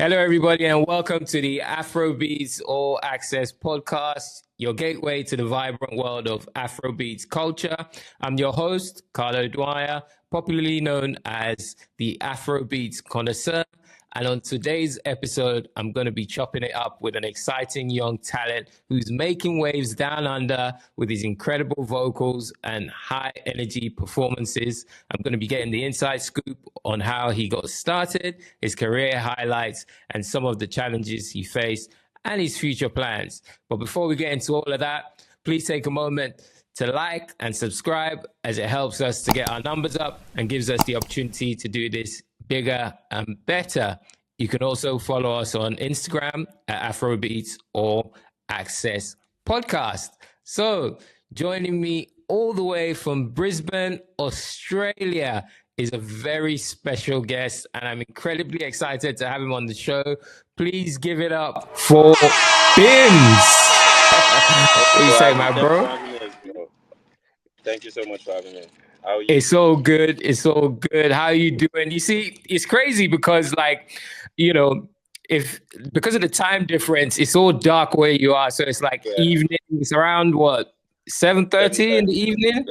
Hello, everybody, and welcome to the Afrobeats All Access Podcast, your gateway to the vibrant world of Afrobeats culture. I'm your host, Carlo Dwyer, popularly known as the Afrobeats Connoisseur. And on today's episode, I'm going to be chopping it up with an exciting young talent who's making waves down under with his incredible vocals and high energy performances. I'm going to be getting the inside scoop on how he got started, his career highlights, and some of the challenges he faced and his future plans. But before we get into all of that, please take a moment to like and subscribe, as it helps us to get our numbers up and gives us the opportunity to do this bigger and better. You can also follow us on Instagram at Afrobeats All Access Podcast. So joining me all the way from Brisbane, Australia, is a very special guest, and I'm incredibly excited to have him on the show. Please give it up for Bimz. What do you say, my bro? Thank you so much for having me. How are you? It's all good. It's all good. How are you doing? You see, it's crazy because, like, you know, because of the time difference, it's all dark where you are. So it's like evening. It's around what, 7:30 in the evening.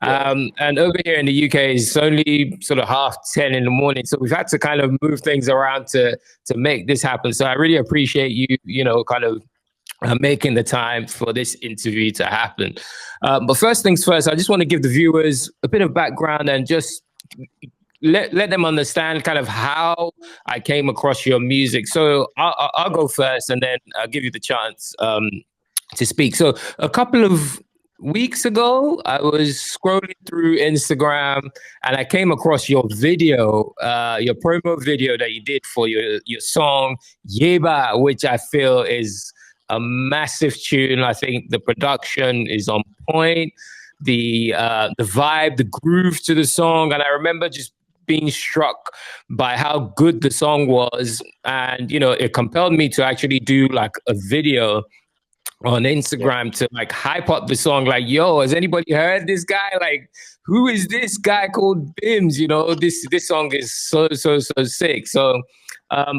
And over here in the UK, it's only sort of 10:30 in the morning. So we've had to kind of move things around to make this happen. So I really appreciate you, kind of making the time for this interview to happen. But first things first, I just want to give the viewers a bit of background and just let them understand kind of how I came across your music. So I'll go first and then I'll give you the chance to speak. So a couple of weeks ago, I was scrolling through Instagram and I came across your video, your promo video that you did for your song Yeba, which I feel is a massive tune. I think the production is on point, the vibe, the groove to the song, and I remember just being struck by how good the song was, and it compelled me to actually do like a video on Instagram to like hype up the song. Like, yo, has anybody heard this guy? Like, who is this guy called Bimz? This song is so sick. So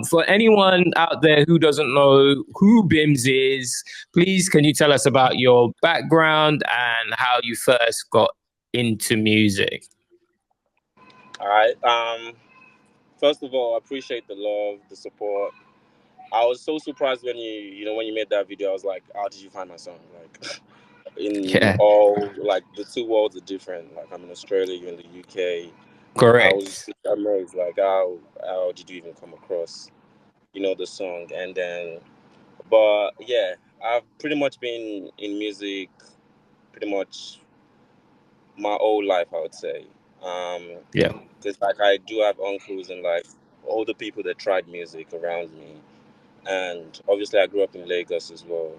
for anyone out there who doesn't know who Bimz is, please can you tell us about your background and how you first got into music? All right. First of all, I appreciate the love, the support. I was so surprised when you made that video. I was like, how did you find my song? Like, in all, like, the two worlds are different. Like, I'm in Australia, you're in the UK. Correct. I was amazed, like, how did you even come across, the song? And then, but yeah, I've pretty much been in music pretty much my whole life, I would say. Because, like, I do have uncles and, like, all the people that tried music around me. And obviously I grew up in Lagos as well,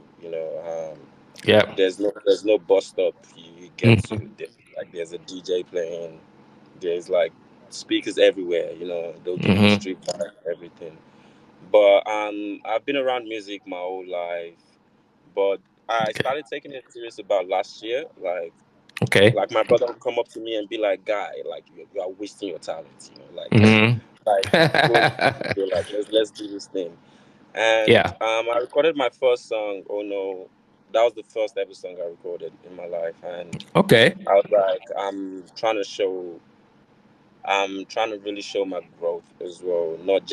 There's no bus stop you get to. There's a DJ playing, there's like speakers everywhere, they'll give you street vibe, everything. But I've been around music my whole life, but I started taking it serious about last year. Like my brother would come up to me and be like, "Guy, like you are wasting your talent, let's do this thing." And I recorded my first song, Oh No. That was the first ever song I recorded in my life. And I was like, I'm trying to really show my growth as well. Not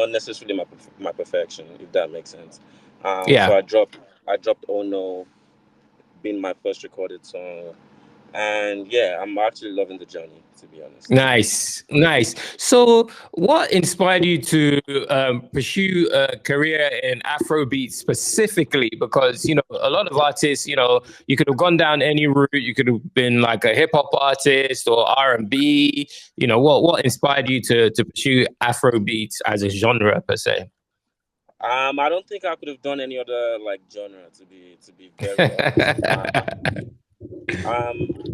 necessarily my perfection, if that makes sense. So I dropped Oh No, being my first recorded song. And yeah, I'm actually loving the journey, to be honest. Nice. So what inspired you to pursue a career in Afrobeat specifically? Because, a lot of artists, you could have gone down any route. You could have been like a hip hop artist or R&B. What inspired you to pursue Afrobeat as a genre per se? I don't think I could have done any other like genre, to be very honest.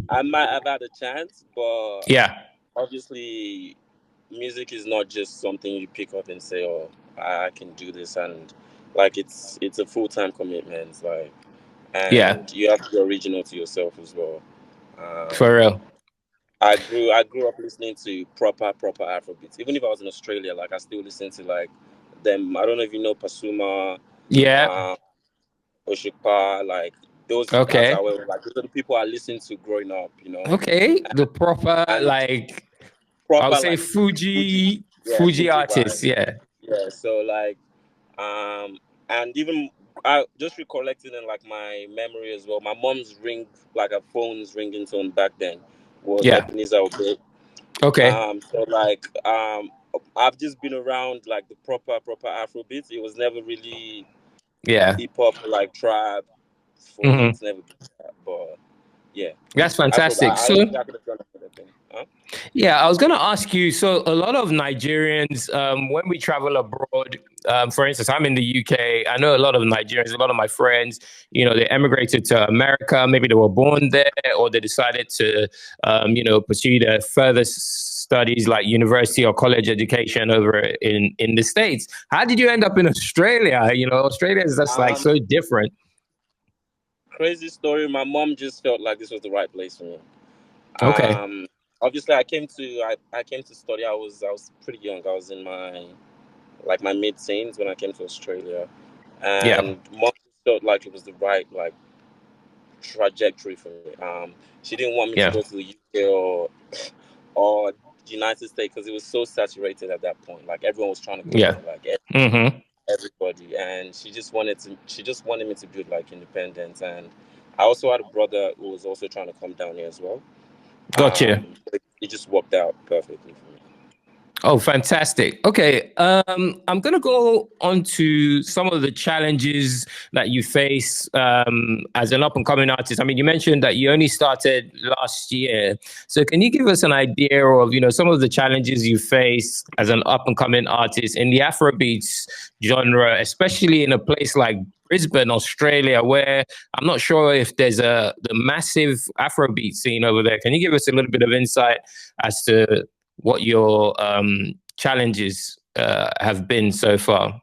I might have had a chance, but obviously music is not just something you pick up and say, "Oh, I can do this," and like it's a full-time commitment, like, and you have to be original to yourself as well. For real. I grew up listening to proper Afrobeats. Even if I was in Australia, like I still listen to like them. I don't know if you know Pasuma, Yeah. um, Oshikpa, like those guys Okay. are like those are the people I listened to growing up, you know. Okay. The proper, And like, I would proper say like Fuji, yeah, Fuji Fuji artists. vibe. Yeah. Yeah, so like and even I just recollecting in like my memory as well. My mom's like her phone's ringing back then was Yeah. Ebenezer Obey. Okay. So like I've just been around like the proper Afrobeats. It was never really Yeah. hip hop like trap for me. Hmm. It's never been that. But yeah, That's Afro. fantastic. I don't So, think I could have done another thing. Huh? yeah, I was going to ask you. So, a lot of Nigerians, when we travel abroad, for instance, I'm in the UK. I know a lot of Nigerians, a lot of my friends, they emigrated to America. Maybe they were born there, or they decided to, pursue their further studies like university or college education over in the States. How did you end up in Australia? Australia is just like so different. Crazy story. My mom just felt like this was the right place for me. Okay. Obviously, I came to study. I was pretty young. I was in my mid-teens when I came to Australia, Yeah. and mom felt like it was the right like trajectory for me. She didn't want me to Yeah. go to the UK or the United States because it was so saturated at that point. Like everyone was trying to go Yeah. there, like Mm-hmm. everybody, and she just wanted me to build like independence. And I also had a brother who was also trying to come down here as well. Gotcha. It just worked out perfectly for me. Oh, fantastic. Okay. I'm going to go on to some of the challenges that you face as an up and coming artist. I mean, you mentioned that you only started last year. So can you give us an idea of, some of the challenges you face as an up and coming artist in the Afrobeats genre, especially in a place like Brisbane, Australia, where I'm not sure if there's the massive Afrobeat scene over there. Can you give us a little bit of insight as to what your challenges have been so far?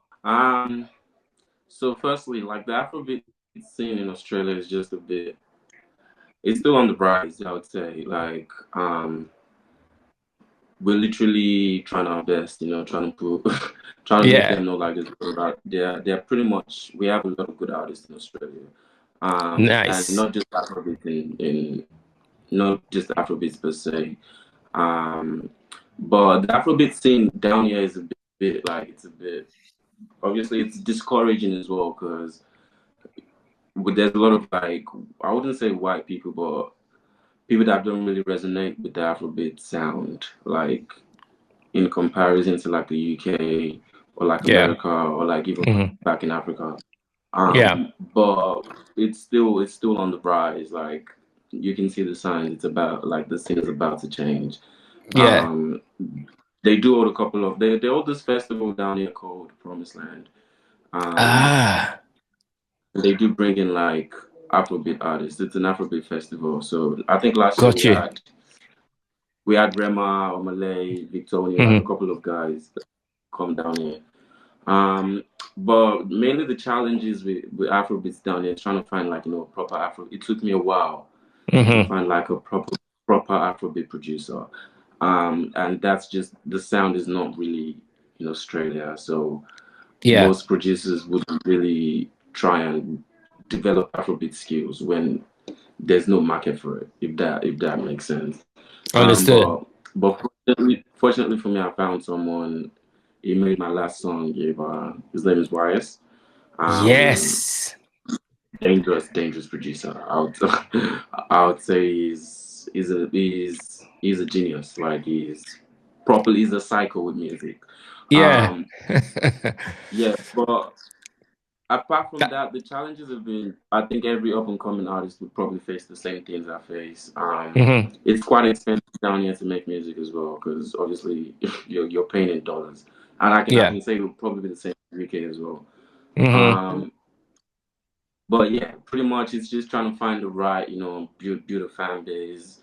So firstly, like the Afrobeat scene in Australia is just it's still on the rise, I would say. Like, we're literally trying our best, trying to put, trying to make them know like they're pretty much, we have a lot of good artists in Australia. And Nice. not just Afrobeat not just Afrobeats per se. But the Afrobeat scene down here is obviously it's discouraging as well because there's a lot of like, I wouldn't say white people, but people that don't really resonate with the Afrobeat sound, like in comparison to like the UK or like America or like even back in Africa. But it's still on the rise. Like you can see the signs. It's about like the scene is about to change. Yeah. They do hold a couple of they hold this festival down here called Promised Land. They do bring in like Afrobeat artists. It's an Afrobeat festival. So I think last year we had Rema, Omalay, Victoria, like a couple of guys that come down here. But mainly the challenges with Afrobeats down here is trying to find like proper Afro. It took me a while to find like a proper Afrobeat producer. And that's just the sound is not really in Australia. So most producers wouldn't really try and develop Afrobeat skills when there's no market for it, if that makes sense. Understood. But fortunately for me, I found someone. He made my last song. His name is YS. Yes. Dangerous producer. I would say he's a genius. Like he's a psycho with music. Yeah. Yeah, but apart from that, the challenges have been, I think every up and coming artist would probably face the same things I face. It's quite expensive down here to make music as well, because obviously you're paying in dollars. And I can say it would probably be the same in the UK as well. But yeah, pretty much it's just trying to find the right, build a fan base,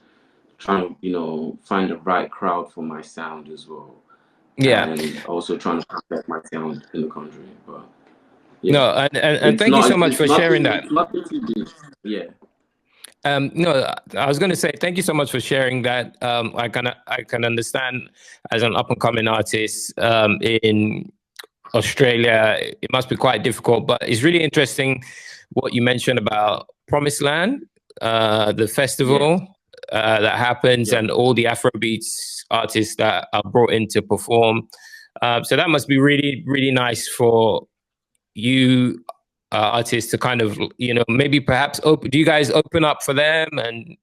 trying to, find the right crowd for my sound as well. Yeah. And also trying to protect my talent in the country. But yeah. No, and thank you so much for sharing that. Yeah. No, I was going to say thank you so much for sharing that. I can understand as an up and coming artist in Australia, it must be quite difficult. But it's really interesting what you mentioned about Promised Land, the festival that happens, and all the Afrobeats artists that are brought in to perform. So that must be really, really nice for you artists to kind of, maybe perhaps do you guys open up for them and,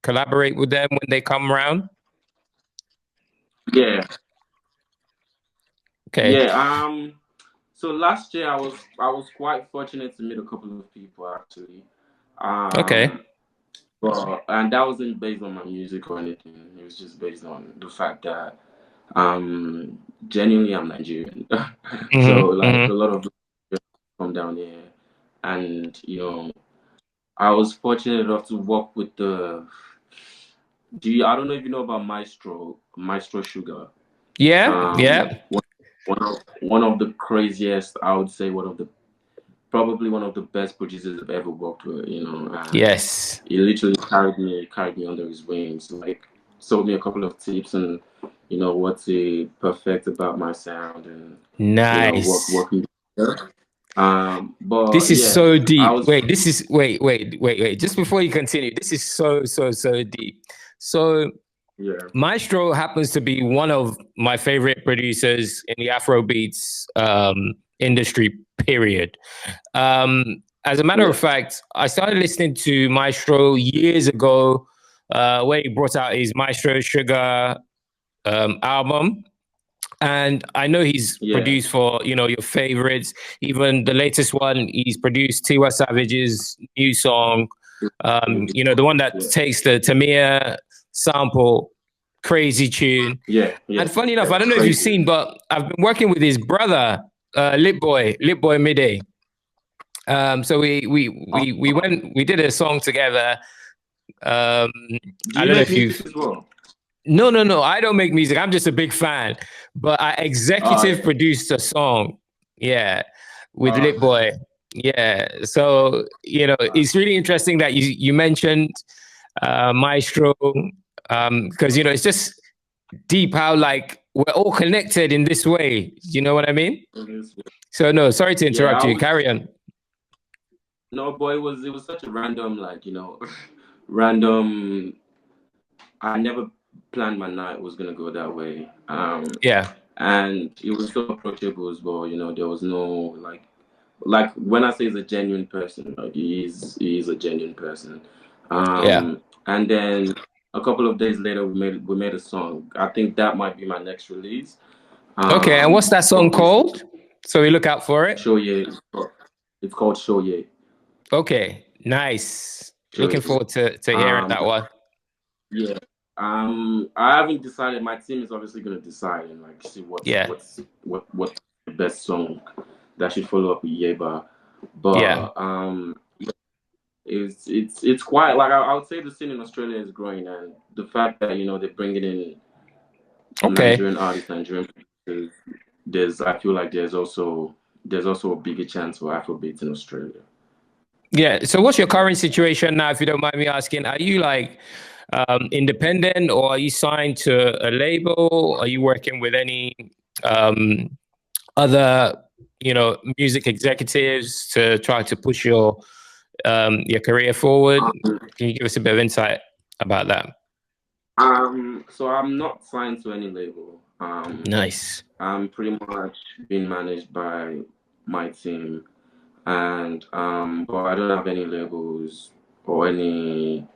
collaborate with them when they come around? Yeah. Okay. Yeah. So last year I was quite fortunate to meet a couple of people actually. Okay. And that wasn't based on my music or anything. It was just based on the fact that genuinely I'm Nigerian. So like a lot of people come down here, and I was fortunate enough to work with I don't know if you know about Maestro Sugar. Yeah. One of the craziest, I would say probably one of the best producers I've ever worked with, Yes. He literally carried me under his wings, like told me a couple of tips and what's perfect about my sound and nice. Working together. But this is so deep. Wait, wait. Just before you continue, this is so deep. So Maestro happens to be one of my favorite producers in the Afrobeats industry, period. As a matter of fact, I started listening to Maestro years ago when he brought out his Maestro Sugar album. And I know he's produced for, your favorites. Even the latest one, he's produced Tiwa Savage's new song, the one that takes the Tamir sample, crazy tune. Yeah. And funny enough, I don't know if you've seen, but I've been working with his brother, Lit Boy Midday. So we did a song together. I don't know if you've. No. I don't make music. I'm just a big fan. But I executive produced a song. Yeah. With Lit Boy. Yeah. So, it's really interesting that you mentioned Maestro. Because, it's just deep how like we're all connected in this way. You know what I mean? So no, sorry to interrupt you. Carry on. No, boy, it was such a random, random. I never planned my night was gonna go that way. And it was so approachable as well. There was no like when I say he's a genuine person, like he is a genuine person. And then a couple of days later, we made a song. I think that might be my next release. Okay, and what's that song called? So we look out for it. Show Ye. It's called Show Ye. Okay, nice. Looking forward to hearing that one. Yeah. I haven't decided. My team is obviously going to decide and see what's the best song that should follow up with Yeba. But it's quite I would say the scene in Australia is growing, and the fact that they're bringing in Nigerian artists, Nigerian producers, I feel like there's also a bigger chance for Afrobeats in Australia. Yeah. So what's your current situation now, if you don't mind me asking? Are you independent, or are you signed to a label? Are you working with any other music executives to try to push your career forward? Can you give us a bit of insight about that? So I'm not signed to any label. Nice. I'm pretty much being managed by my team, and but I don't have any labels or any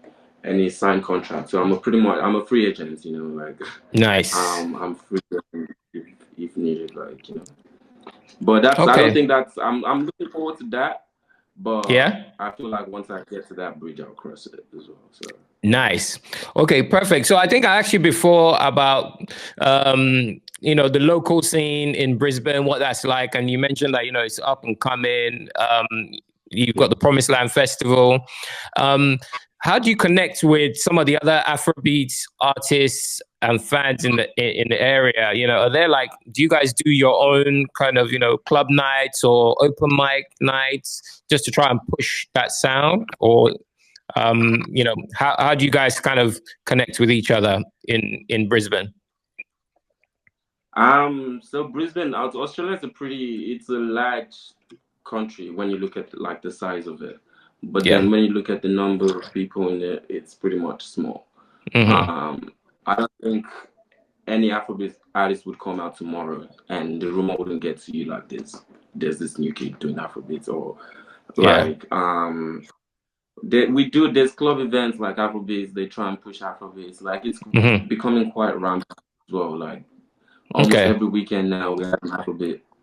signed contract. So I'm a free agent. Nice. I'm free if needed, But that's I don't think that's. I'm looking forward to that. But I feel like once I get to that bridge, I'll cross it as well. So nice. Okay, perfect. So I think I asked you before about the local scene in Brisbane, what that's like, and you mentioned that it's up and coming. You've got the Promised Land Festival. How do you connect with some of the other Afrobeats artists and fans in the area? Are there do you guys do your own kind of club nights or open mic nights just to try and push that sound, or how do you guys kind of connect with each other in Brisbane? So Brisbane, Australia is it's a large country when you look at like the size of it. But Yeah. then when you look at the number of people in it, it's pretty much small. Mm-hmm. I don't think any Afrobeat artist would come out tomorrow and the rumor wouldn't get to you like this. There's this new kid doing Afrobeats, or Yeah. like there's club events like Afrobeats, they try and push Afrobeats. Like it's Mm-hmm. becoming quite rampant as well. Like almost Okay. every weekend now we have an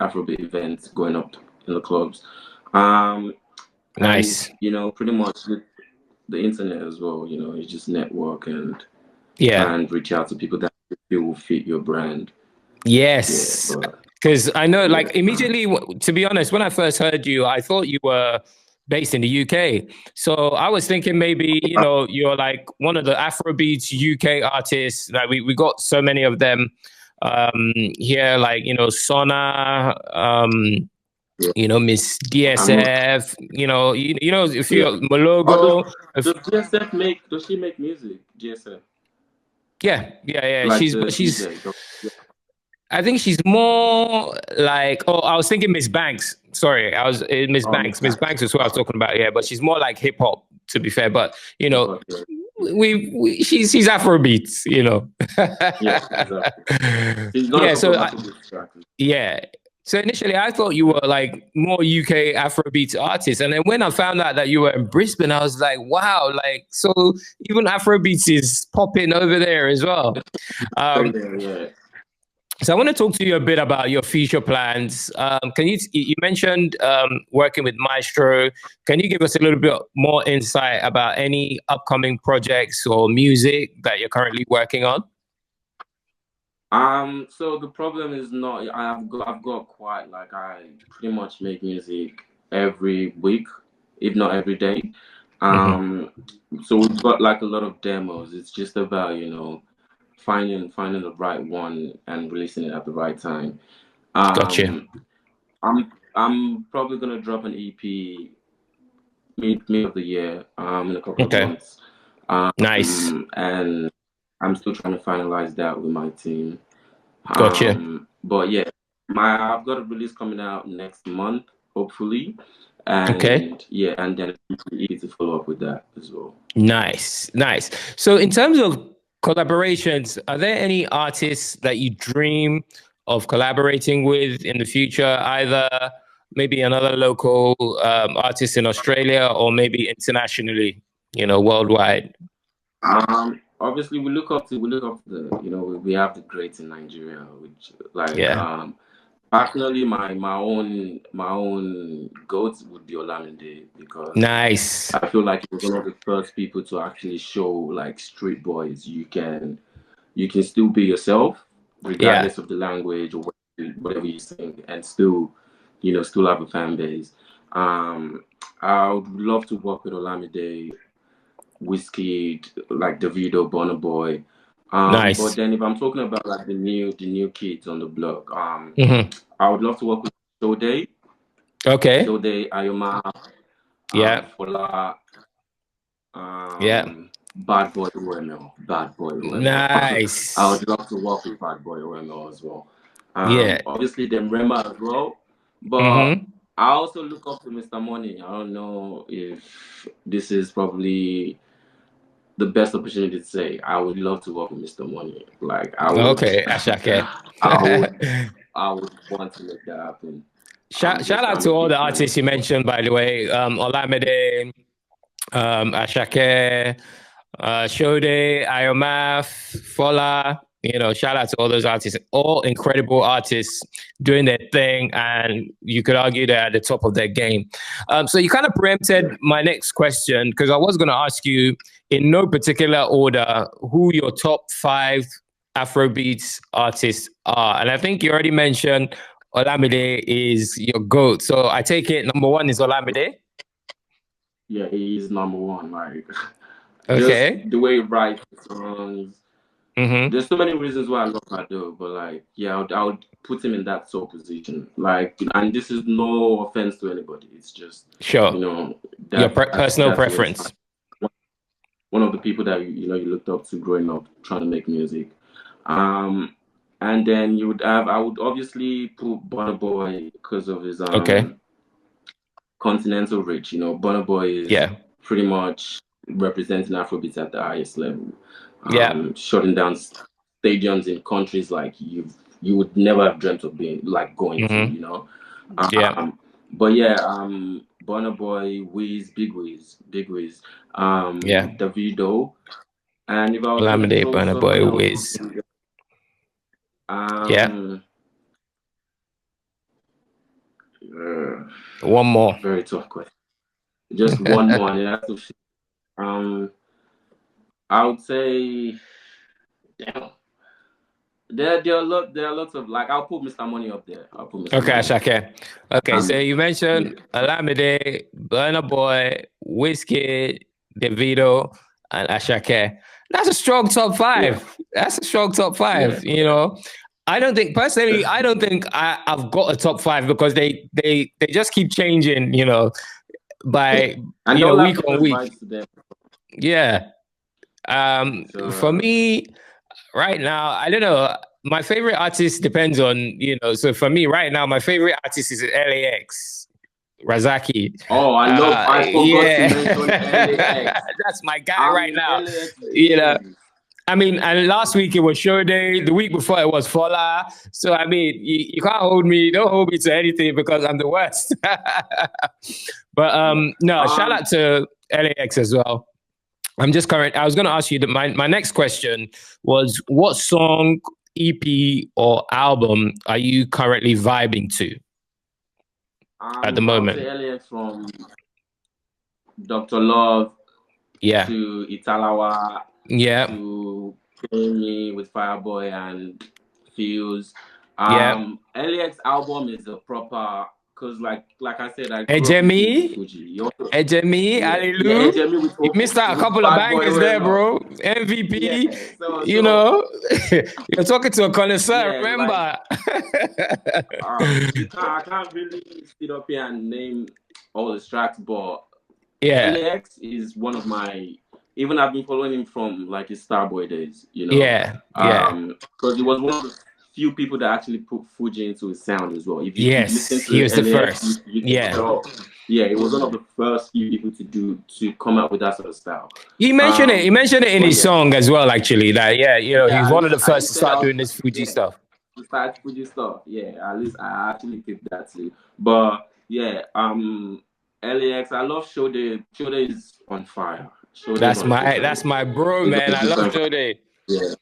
Afrobeat events going up in the clubs. And Nice. pretty much with the internet as well, you just network and Yeah. try and reach out to people that you feel will fit your brand. Yes. Yeah, Because I know, like, immediately, to be honest, when I first heard you, I thought you were based in the UK. So I was thinking maybe, you're like one of the Afrobeats UK artists. Like, we got so many of them here, like, Sona, Miss DSF, if you're Malogo. Does she make music, GSF? Yeah. Like she's I think she's more like, I was thinking Miss Banks. Sorry, I was Miss Banks. Miss Banks is what I was talking about. Yeah, but she's more like hip hop, to be fair. But she's Afrobeats, Yeah, exactly. Yeah. So initially, I thought you were like more UK Afrobeats artist, and then when I found out that you were in Brisbane, I was like, wow, like so even Afrobeats is popping over there as well. So I want to talk to you a bit about your future plans. You mentioned working with Maestro. Can you give us a little bit more insight about any upcoming projects or music that you're currently working on? So the problem is not, I've got quite, like, I pretty much make music every week, if not every day. So we've got like a lot of demos. It's just about, finding the right one and releasing it at the right time. Gotcha. I'm probably gonna drop an EP mid of the year, in a couple of months. Nice. And I'm still trying to finalize that with my team. Gotcha. But yeah, I've got a release coming out next month, hopefully. And and then it's easy to follow up with that as well. Nice. So in terms of collaborations, are there any artists that you dream of collaborating with in the future? Either maybe another local artist in Australia or maybe internationally, worldwide? Obviously we look up to the, we have the greats in Nigeria, which personally my own goat would be Olamide, because nice. I feel like he was one of the first people to actually show, like, street boys you can still be yourself regardless of the language or whatever you sing, and still have a fan base. I would love to work with Olamide, Whiskey, like Davido, Burna Boy. Nice. But then if I'm talking about like the new kids on the block, I would love to work with Sode. Okay. Sode, Ayoma, Fola, Bad Boy OML. Nice. I would love to work with Bad Boy OML as well. Obviously then Rema as well. But I also look up to Mr. Money. I don't know if this is probably the best opportunity to say. I would love to work with Mr. Money. Like, I would. Okay, Ashake. I would want to make that happen. Shout out to all the artists you mentioned, by the way. Olamide, Ashake, Sode, Ayomaf, Fola. Shout out to all those artists, all incredible artists doing their thing, and you could argue they're at the top of their game. So you kind of preempted my next question, because I was going to ask you, in no particular order, who your top 5 Afrobeats artists are. And I think you already mentioned Olamide is your GOAT. So I take it number 1 is Olamide? Yeah, he is number 1. Like, okay. Just the way he writes songs. There's so many reasons why I love Bado, but like, yeah, I would put him in that sole position. Like, and this is no offense to anybody. It's just, sure, your personal preference. One of the people that you looked up to growing up, trying to make music. And then you would have, I would obviously put Burna Boy because of his Okay. continental reach. You know, Burna Boy is pretty much representing Afrobeats at the highest level. Shutting down stadiums in countries like you would never have dreamt of being like going to, you know. But yeah, Burna Boy, Big Wiz, Davido, and if I was Olamide, Burna Boy, Wiz. One more. Very tough question. Just one more. I would say, damn. There are lots of, like, I'll put Mr. Money up there. Ashake. Okay, so you mentioned Olamide, Burna Boy, Wizkid, Davido, and Ashake. That's a strong top 5. Yeah. That's a strong top 5. Yeah. You know, I don't think I've got a top 5 because they just keep changing. You know, by week on week. Yeah. For me, right now, I don't know. My favorite artist depends on, you know. So for me, right now, my favorite artist is LAX, Razaki. Oh, I forgot to mention LAX. That's my guy right now. LAX, you know. I mean, and last week it was Show Day. The week before it was Fola. So I mean, you can't hold me. Don't hold me to anything because I'm the worst. But shout out to LAX as well. I was going to ask you that my next question was, what song, EP, or album are you currently vibing to at the moment? LAX from Dr. Love to Italawa to Play Me with Fireboy and Fuse. LAX album is a proper, because like I said, I Ejemi, hallelujah. You missed out a couple of bangers there, bro. MVP, you know. You're talking to a connoisseur, remember. I can't really sit up here and name all the tracks, but LAX is one of my, even I've been following him from like his Starboy days, you know. Because he was one of the few people that actually put Fuji into his sound as well. If you listen to he was the first. It was one of the first few people to come out with that sort of style. He mentioned it. He mentioned it in his song as well. Actually, that he's one of the first to start doing this Fuji stuff. Start Fuji stuff. Yeah, at least I actually picked that too. But LAX. I love Show Day. Show Day is on fire. That's my bro, man. I love Show Day. Yeah.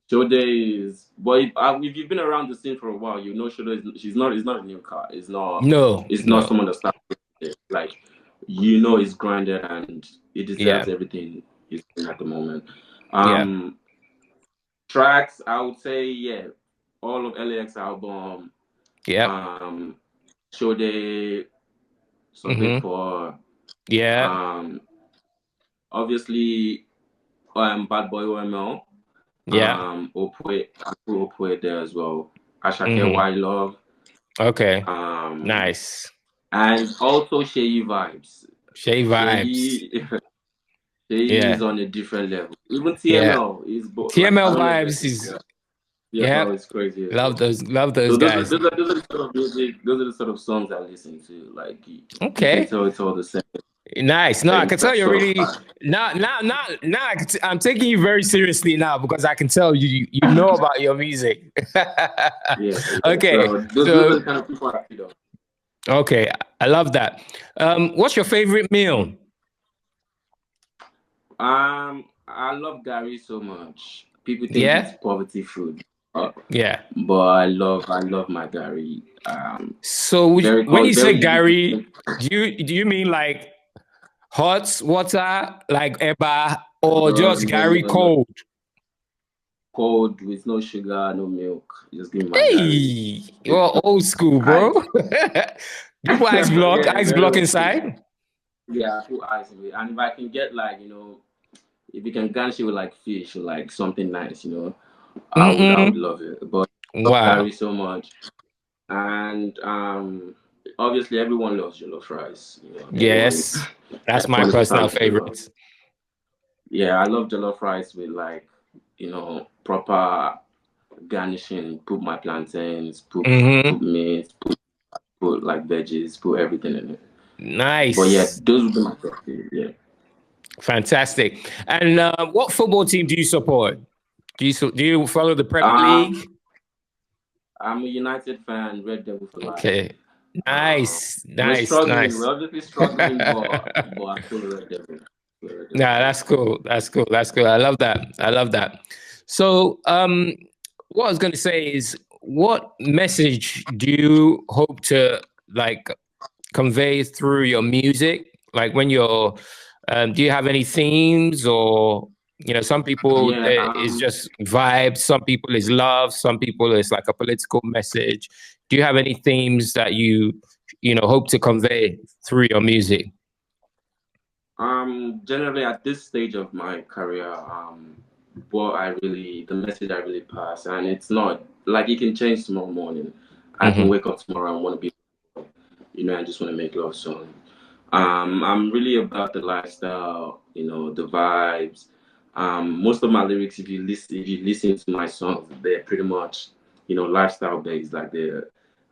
Show Day is, boy. If you've been around the scene for a while, you know Show Day. It's not a new car. It's not. No. It's not someone that started. Like, you know, it's grinded and it deserves everything it's doing at the moment. Tracks, I would say, all of LAX album. Show Day. Something for. Obviously, Bad Boy OML. Opwe there as well. Ashake Why Love. Okay. Nice. And also Shay Vibes. Shay is on a different level. Even TML is both. TML Vibes is it's crazy. Love those guys. Those are the sort of music. Those are the sort of songs I listen to. Like, so it's all the same. Nice. No, I can tell you're really now. I'm taking you very seriously now because I can tell you know about your music. Okay. Those are the kind of people I feel. Okay, I love that. What's your favorite meal? I love Gary so much. People think it's poverty food. But I love my Gary. So when you say Gary, do you mean like hot water, like Eba, or just Gary cold? Cold with no sugar, no milk. Just give me my Gary. You're old school, bro. You put ice block inside? Yeah, I put ice in it. And if I can get like, you know, if you can garnish it with like fish or like something nice, you know, I would love it. But Gary so much. And obviously everyone loves jollof rice. You know, yes, that's my personal favorite. Yeah, I love jollof rice with like, you know, proper garnishing, put my plantains, put Mm-hmm. meat, put like veggies, put everything in it. Nice. But yeah, those would be my top three. Yeah. Fantastic. And what football team do you support? Do you follow the Premier League? I'm a United fan, Red Devil for life. Okay. Nice. We're obviously struggling, but I'm still a Red Devil. Nah, that's cool. I love that. So, what I was going to say is, what message do you hope to like convey through your music? Like when you're, do you have any themes, or some people it's just vibes, some people is love, some people is like a political message. Do you have any themes that you hope to convey through your music? Generally at this stage of my career, the message I really pass, and it's not like it can change tomorrow morning. I can wake up tomorrow and want to be, I just want to make love song. I'm really about the lifestyle, the vibes. Most of my lyrics, if you listen to my songs, they're pretty much, lifestyle based. Like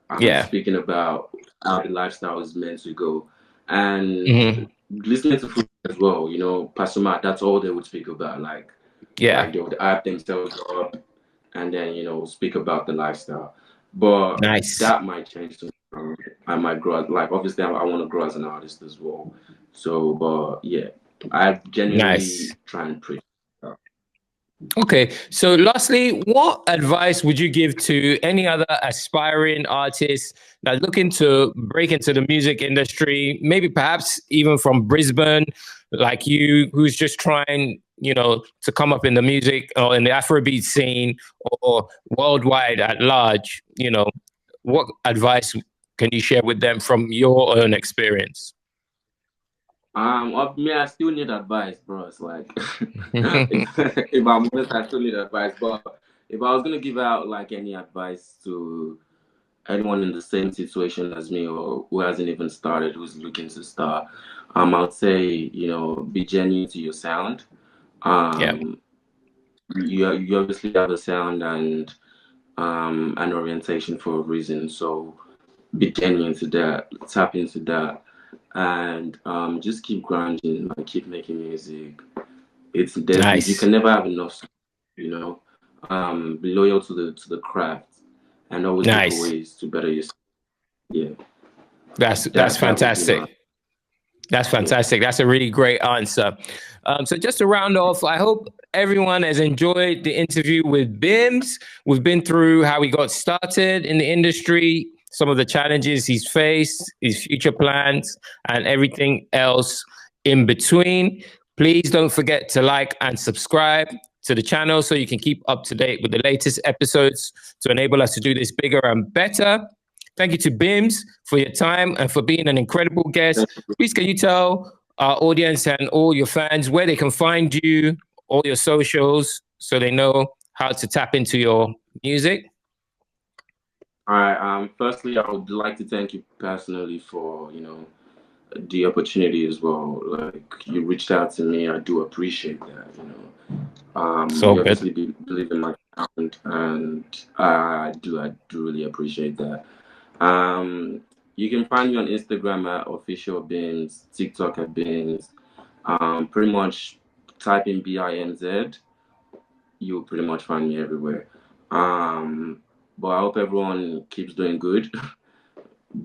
I'm speaking about how the lifestyle is meant to go, and listening to food as well. Pasuma, that's all they would speak about. Like they would hype themselves up, and then speak about the lifestyle. But that might change tomorrow. I might grow. Like obviously, I want to grow as an artist as well. So, but yeah, I genuinely try and preach. Okay, so lastly, what advice would you give to any other aspiring artists that are looking to break into the music industry, maybe perhaps even from Brisbane, like you, who's just trying, to come up in the music or in the Afrobeat scene or worldwide at large? What advice can you share with them from your own experience? Of me, I still need advice, bro. It's like, if I'm honest, I still need advice. But if I was gonna give out like any advice to anyone in the same situation as me, or who hasn't even started, who's looking to start, I would say, be genuine to your sound. You obviously have a sound and an orientation for a reason. So be genuine to that, tap into that. And just keep grinding, like keep making music. You can never have enough, be loyal to the craft and always look for ways to better yourself. Yeah, that's fantastic. That's fantastic. That's a really great answer. So just to round off, I hope everyone has enjoyed the interview with Bimz. We've been through how he got started in the industry, some of the challenges he's faced, his future plans, and everything else in between. Please don't forget to like and subscribe to the channel so you can keep up to date with the latest episodes to enable us to do this bigger and better. Thank you to Bimz for your time and for being an incredible guest. Please, can you tell our audience and all your fans where they can find you, all your socials, so they know how to tap into your music? All right. Firstly, I would like to thank you personally for, the opportunity as well. Like you reached out to me. I do appreciate that, So you obviously believe in my talent, and I do really appreciate that. You can find me on Instagram at official Bimz, TikTok at Bimz. Pretty much type in BIMZ, you'll pretty much find me everywhere. But I hope everyone keeps doing good,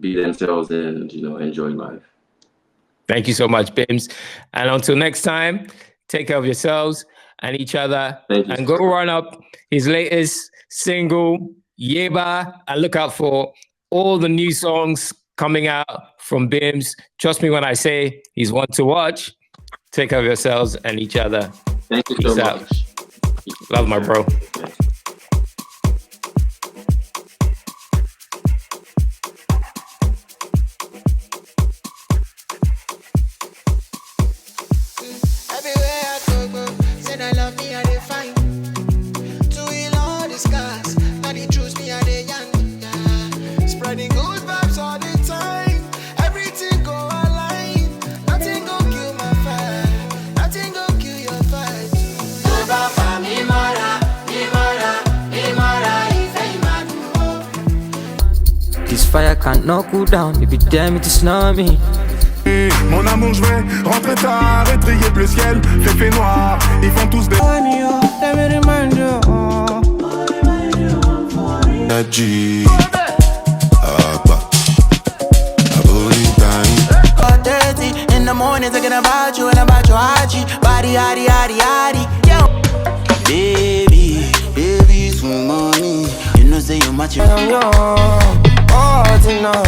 be themselves, and enjoy life. Thank you so much, Bimz. And until next time, take care of yourselves and each other. And go run up his latest single, Yeba, and look out for all the new songs coming out from Bimz. Trust me when I say he's one to watch. Take care of yourselves and each other. Thank you so much. Love, my bro. Family, mara, fire can't not cool down. If you dare me to snare me. Mon amour, je vais rentrer tard et trier le ciel, fait noir. Ils font tous des. Naji, in the morning thinking about you and about your Haji. Body, yaddy, yaddy, yaddy. Yo. Baby, some money. You know say you match it. Oh, tonight.